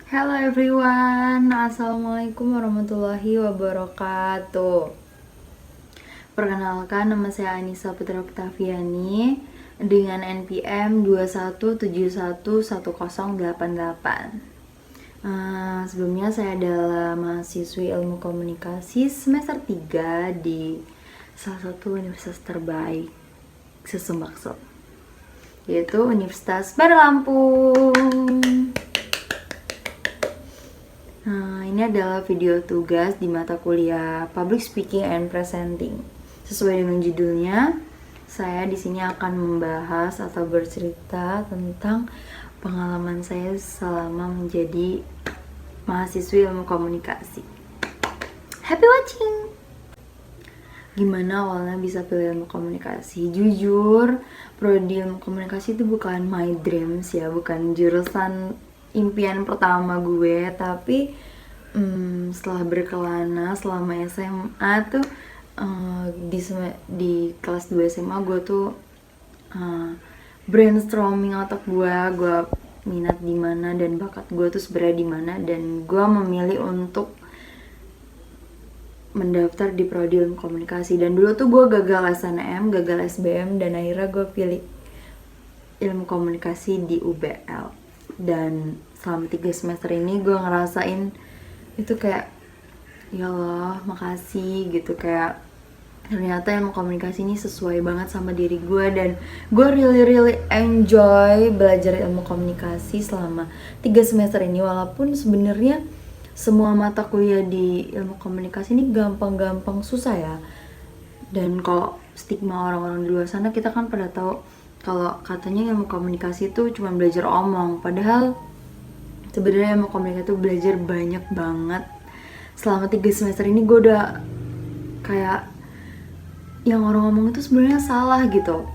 Hello everyone, Assalamualaikum warahmatullahi wabarakatuh. Perkenalkan, nama saya Anissa Putra Oktaviani dengan NPM 21711088. Sebelumnya saya adalah mahasiswi ilmu komunikasi semester 3 di salah satu universitas terbaik Sesumbakso, yaitu Universitas Bandar Lampung. Ini adalah video tugas di mata kuliah Public Speaking and Presenting. Sesuai dengan judulnya, saya di sini akan membahas atau bercerita tentang pengalaman saya selama menjadi mahasiswi ilmu komunikasi. Happy watching! Gimana awalnya bisa pilih ilmu komunikasi? Jujur, prodi ilmu komunikasi itu bukan my dreams ya, bukan jurusan impian pertama gue, tapi setelah berkelana selama SMA tuh di kelas 2 SMA gue tuh brainstorming otak gue minat di mana dan bakat gue tuh sebenarnya di mana, dan gue memilih untuk mendaftar di prodi ilmu komunikasi. Dan dulu tuh gue gagal SNM, gagal SBM, dan akhirnya gue pilih ilmu komunikasi di UBL. Dan selama 3 semester ini gue ngerasain itu kayak, ya Allah makasih gitu, kayak ternyata ilmu komunikasi ini sesuai banget sama diri gue, dan gue really enjoy belajar ilmu komunikasi selama 3 semester ini. Walaupun sebenarnya semua mata kuliah di ilmu komunikasi ini gampang-gampang susah ya, dan kalau stigma orang-orang di luar sana, kita kan pada tahu kalau katanya ilmu komunikasi itu cuma belajar omong, padahal sebenarnya ilmu komunikasi itu belajar banyak banget. Selama 3 semester ini gue udah kayak, yang orang ngomong itu sebenarnya salah gitu.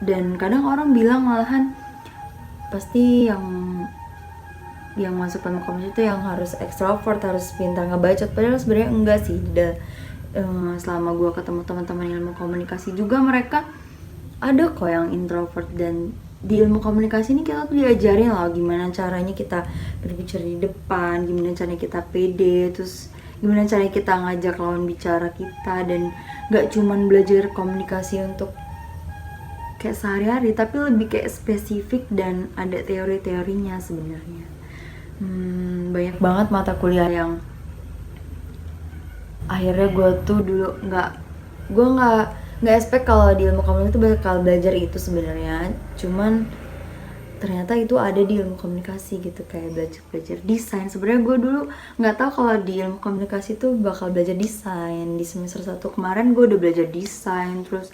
Dan kadang orang bilang malahan pasti yang masuk ilmu komunikasi itu yang harus ekstrovert, harus pintar ngebacot, padahal sebenarnya enggak sih. Selama gue ketemu teman-teman ilmu komunikasi juga, mereka ada kok yang introvert. Dan di ilmu komunikasi ini kita tuh diajarin loh gimana caranya kita berbicara di depan, gimana caranya kita pede, terus gimana caranya kita ngajak lawan bicara kita. Dan gak cuman belajar komunikasi untuk kayak sehari-hari, tapi lebih kayak spesifik dan ada teori-teorinya sebenarnya. Banyak banget mata kuliah yang akhirnya gue tuh dulu nggak expect kalau di ilmu komunikasi itu bakal belajar itu sebenarnya. Cuman ternyata itu ada di ilmu komunikasi gitu, kayak belajar desain. Sebenarnya gue dulu nggak tahu kalau di ilmu komunikasi itu bakal belajar desain. Di semester 1 kemarin gue udah belajar desain, terus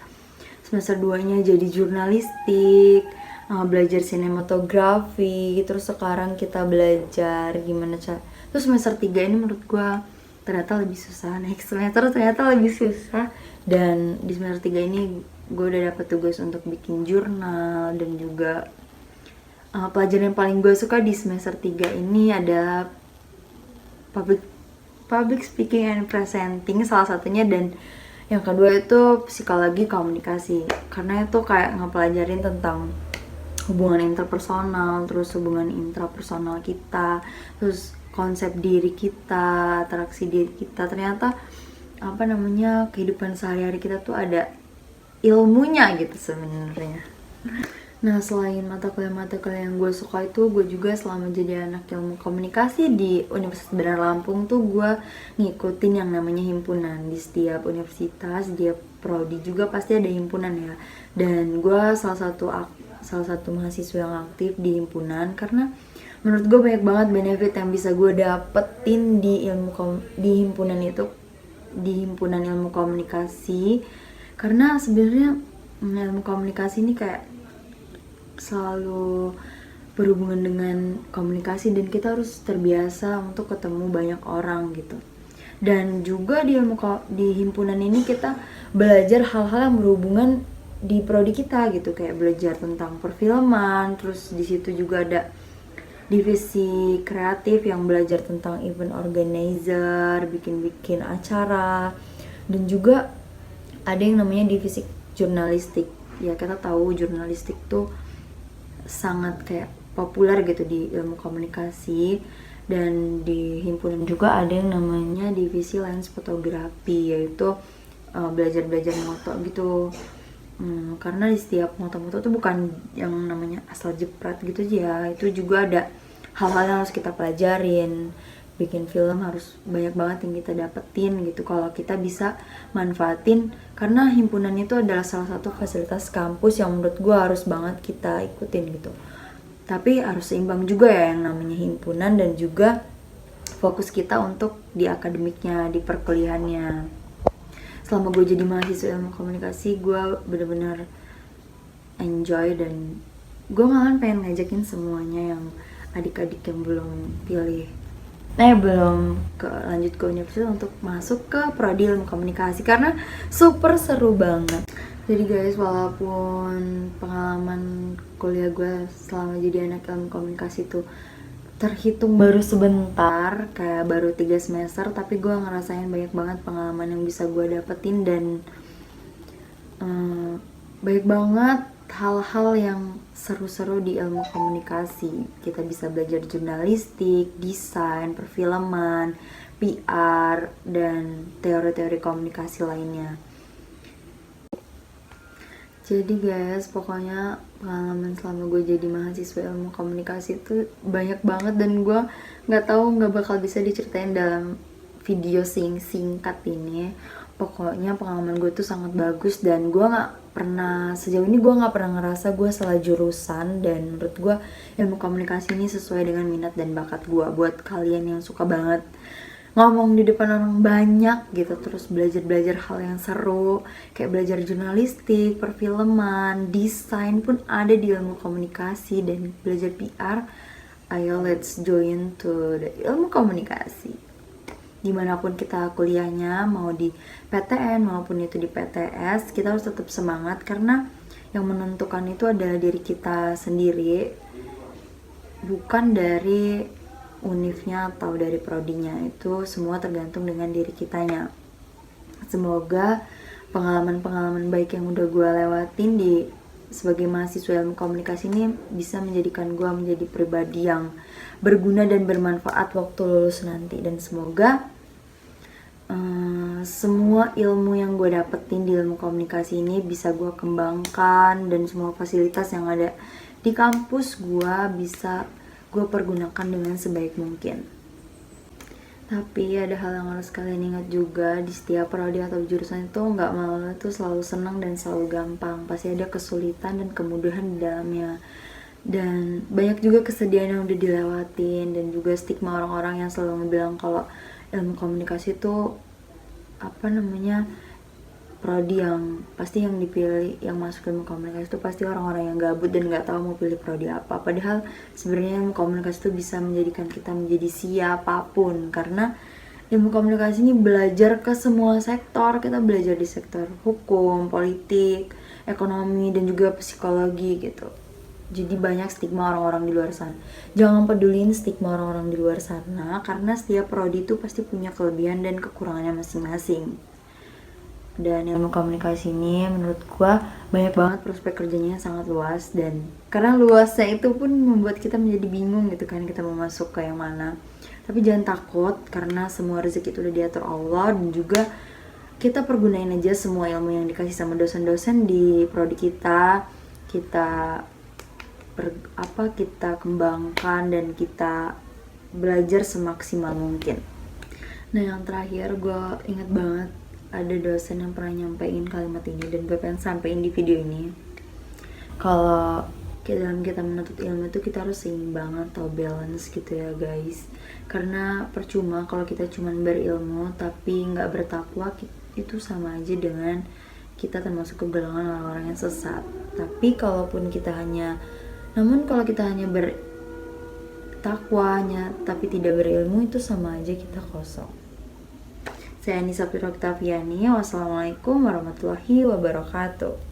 semester 2-nya jadi jurnalistik, belajar sinematografi, terus sekarang kita belajar gimana cara. Terus semester 3 ini menurut gue ternyata lebih susah, next semester ternyata lebih susah. Dan di semester 3 ini gue udah dapet tugas untuk bikin jurnal, dan juga pelajaran yang paling gue suka di semester 3 ini adalah public speaking and presenting salah satunya, dan yang kedua itu psikologi komunikasi, karena itu kayak ngepelajarin tentang hubungan interpersonal, terus hubungan intrapersonal kita, terus konsep diri kita, interaksi diri kita. Ternyata kehidupan sehari-hari kita tuh ada ilmunya gitu sebenarnya. Nah, selain mata kuliah yang gue suka itu, gue juga selama jadi anak ilmu komunikasi di Universitas Bandar Lampung tuh gue ngikutin yang namanya himpunan. Di setiap universitas, di prodi juga pasti ada himpunan ya. Dan gue salah satu mahasiswa yang aktif di himpunan, karena menurut gue banyak banget benefit yang bisa gue dapetin di himpunan itu, di himpunan ilmu komunikasi. Karena sebenarnya ilmu komunikasi ini kayak selalu berhubungan dengan komunikasi, dan kita harus terbiasa untuk ketemu banyak orang gitu. Dan juga di himpunan ini kita belajar hal-hal yang berhubungan di prodi kita gitu, kayak belajar tentang perfilman. Terus di situ juga ada divisi kreatif yang belajar tentang event organizer, bikin acara. Dan juga ada yang namanya divisi jurnalistik. Ya, kita tahu jurnalistik tuh sangat kayak populer gitu di ilmu komunikasi. Dan di himpunan juga ada yang namanya divisi lens fotografi, yaitu belajar moto gitu. Karena di setiap moto-moto tuh bukan yang namanya asal jepret gitu aja, itu juga ada hal-hal yang harus kita pelajarin. Bikin film harus banyak banget yang kita dapetin gitu kalau kita bisa manfaatin, karena himpunan itu adalah salah satu fasilitas kampus yang menurut gue harus banget kita ikutin gitu. Tapi harus seimbang juga ya yang namanya himpunan dan juga fokus kita untuk di akademiknya, di perkuliahannya. Selama gue jadi mahasiswa ilmu komunikasi, gue bener-bener enjoy, dan gue malahan pengen ngajakin semuanya yang adik-adik yang belum lanjut ke universitas untuk masuk ke prodi ilmu komunikasi, karena super seru banget. Jadi guys, walaupun pengalaman kuliah gue selama jadi anak ilmu komunikasi tuh terhitung baru sebentar, kayak baru 3 semester, tapi gue ngerasain banyak banget pengalaman yang bisa gue dapetin, dan banyak banget hal-hal yang seru-seru di ilmu komunikasi. Kita bisa belajar jurnalistik, desain, perfilman, PR, dan teori-teori komunikasi lainnya. Jadi guys, pokoknya pengalaman selama gue jadi mahasiswa ilmu komunikasi itu banyak banget, dan gue nggak bakal bisa diceritain dalam video singkat ini. Pokoknya pengalaman gue tuh sangat bagus, dan sejauh ini gue nggak pernah ngerasa gue salah jurusan. Dan menurut gue ilmu komunikasi ini sesuai dengan minat dan bakat gue. Buat kalian yang suka banget ngomong di depan orang banyak gitu, terus belajar hal yang seru kayak belajar jurnalistik, perfilman, desain pun ada di ilmu komunikasi, dan belajar PR, ayo let's join to the ilmu komunikasi. Dimanapun kita kuliahnya, mau di PTN maupun itu di PTS, kita harus tetap semangat, karena yang menentukan itu adalah diri kita sendiri, bukan dari univnya atau dari prodinya. Itu semua tergantung dengan diri kitanya. Semoga pengalaman-pengalaman baik yang udah gue lewatin sebagai mahasiswa ilmu komunikasi ini bisa menjadikan gue menjadi pribadi yang berguna dan bermanfaat waktu lulus nanti. Dan semoga semua ilmu yang gue dapetin di ilmu komunikasi ini bisa gue kembangkan, dan semua fasilitas yang ada di kampus gue bisa gue pergunakan dengan sebaik mungkin. Tapi ada hal yang harus kalian ingat juga, di setiap prodi atau jurusan itu nggak melulu itu selalu senang dan selalu gampang. Pasti ada kesulitan dan kemudahan di dalamnya. Dan banyak juga kesedihan yang udah dilewatin, dan juga stigma orang-orang yang selalu ngebilang kalau ilmu komunikasi itu prodi yang pasti yang dipilih, yang masuk ilmu komunikasi itu pasti orang-orang yang gabut dan nggak tahu mau pilih prodi apa. Padahal sebenarnya ilmu komunikasi itu bisa menjadikan kita menjadi siapapun, karena ilmu komunikasi ini belajar ke semua sektor. Kita belajar di sektor hukum, politik, ekonomi, dan juga psikologi gitu. Jadi banyak stigma orang-orang di luar sana. Jangan pedulin stigma orang-orang di luar sana, karena setiap prodi itu pasti punya kelebihan dan kekurangannya masing-masing. Dan ilmu komunikasi ini menurut gua banyak banget prospek kerjanya, sangat luas, dan karena luasnya itu pun membuat kita menjadi bingung gitu kan, kita mau masuk ke yang mana. Tapi jangan takut, karena semua rezeki itu udah diatur Allah, dan juga kita pergunain aja semua ilmu yang dikasih sama dosen-dosen di prodi kita kembangkan, dan kita belajar semaksimal mungkin. Nah, yang terakhir, gue ingat banget ada dosen yang pernah nyampein kalimat ini, dan gue pengen sampein di video ini. Kalau dalam kita menuntut ilmu itu kita harus seimbang atau balance gitu ya guys. Karena percuma kalau kita cuma berilmu tapi nggak bertakwa, itu sama aja dengan kita termasuk ke golongan orang-orang yang sesat. Tapi kalau kita hanya bertakwanya tapi tidak berilmu, itu sama aja kita kosong. Saya Anissa Oktaviani. Wassalamualaikum warahmatullahi wabarakatuh.